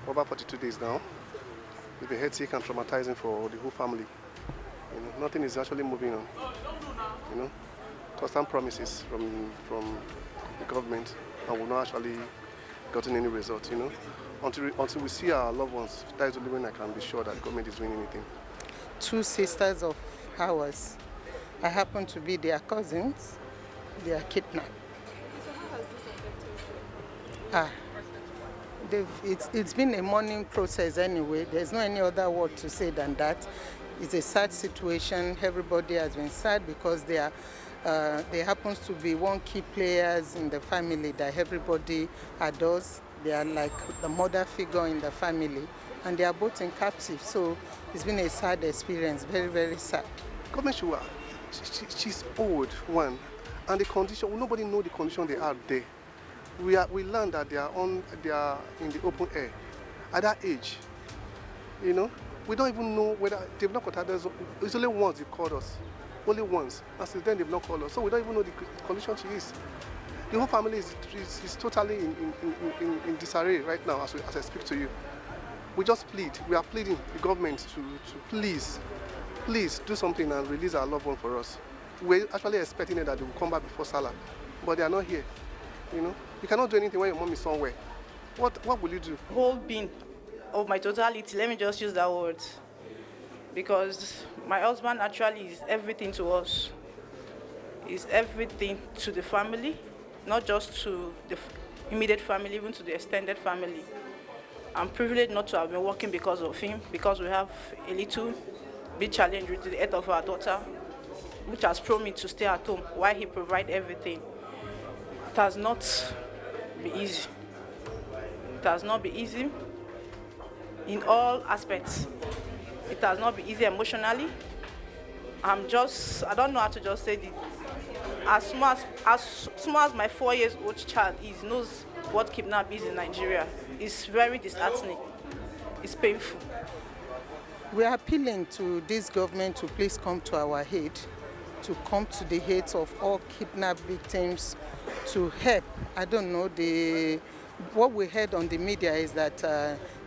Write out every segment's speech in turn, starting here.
over 42 days now. It's been hectic and traumatizing for the whole family. Nothing is actually moving on. Constant promises from the government, and we've not actually gotten any result. Until we see our loved ones, that is the only when I can be sure that the government is doing anything. 2 sisters of ours, I happen to be their cousins. They are kidnapped. So how has this affected you? It's been a mourning process anyway. There's no any other word to say than that. It's a sad situation. Everybody has been sad because there happens to be one key players in the family that everybody adores. They are like the mother figure in the family, and they are both in captive. So it's been a sad experience, very, very sad. Government she's old, one, and the condition, nobody knows the condition they are there. We learned that they are in the open air. At that age, we don't even know whether they've not contacted us. It's only once they've called us, only once, and since then they've not called us. So we don't even know the condition she is. The whole family is totally in disarray right now as I speak to you. We just plead. We are pleading the government to please do something and release our loved one for us. We're actually expecting that they will come back before Salah, but they are not here. You cannot do anything when your mom is somewhere. What will you do? Whole being of my totality, let me just use that word, because my husband actually is everything to us. He's everything to the family, not just to the immediate family, even to the extended family. I'm privileged not to have been working because of him, because we have a little big challenge with the health of our daughter, which has prompted me to stay at home while he provides everything. It has not been easy. It has not been easy in all aspects. It has not been easy emotionally. I don't know how to just say it. As small as my 4-year-old child knows what kidnap is in Nigeria. It's very disheartening. It's painful. We are appealing to this government to please come to our aid, to come to the aid of all kidnapped victims, to help. I don't know, what we heard on the media is that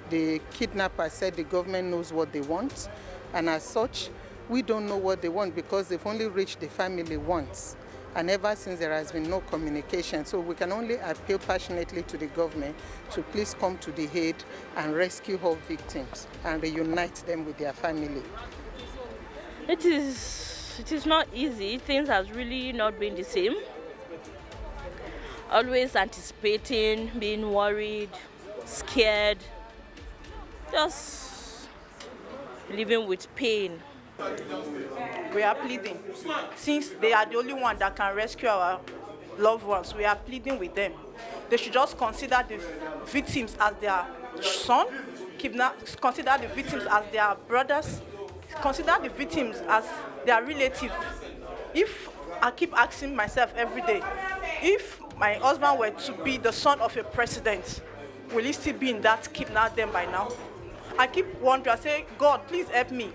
the kidnapper said the government knows what they want, and as such, we don't know what they want because they've only reached the family once. And ever since there has been no communication. So we can only appeal passionately to the government to please come to the aid and rescue all victims and reunite them with their family. It is not easy. Things have really not been the same. Always anticipating, being worried, scared, just living with pain. We are pleading. Since they are the only one that can rescue our loved ones, we are pleading with them. They should just consider the victims as their son, consider the victims as their brothers, consider the victims as their relatives. If I keep asking myself every day, if my husband were to be the son of a president, will he still be in that kidnap them by now? I keep wondering, I say, God, please help me.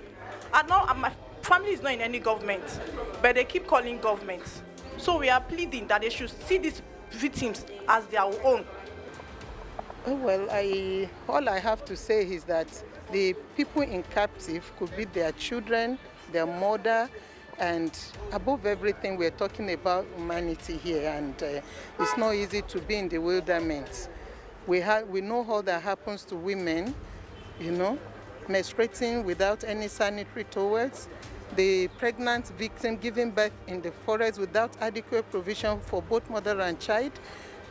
My family is not in any government, but they keep calling government. So we are pleading that they should see these victims as their own. Well, all I have to say is that the people in captive could be their children, their mother, and above everything, we're talking about humanity here, and it's not easy to be in the wilderness. We know all that happens to women, menstruating without any sanitary towels, the pregnant victim giving birth in the forest without adequate provision for both mother and child.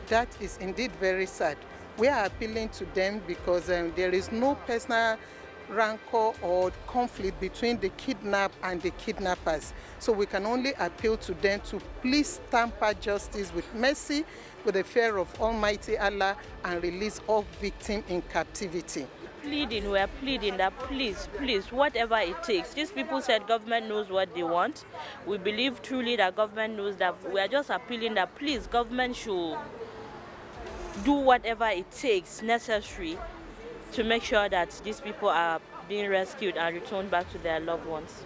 That is indeed very sad. We are appealing to them because there is no personal rancor or conflict between the kidnapped and the kidnappers. So we can only appeal to them to please tamper justice with mercy, with the fear of Almighty Allah, and release all victims in captivity. We are pleading that please, whatever it takes. These people said government knows what they want. We believe truly that government knows that. We are just appealing that please, government should do whatever it takes necessary to make sure that these people are being rescued and returned back to their loved ones.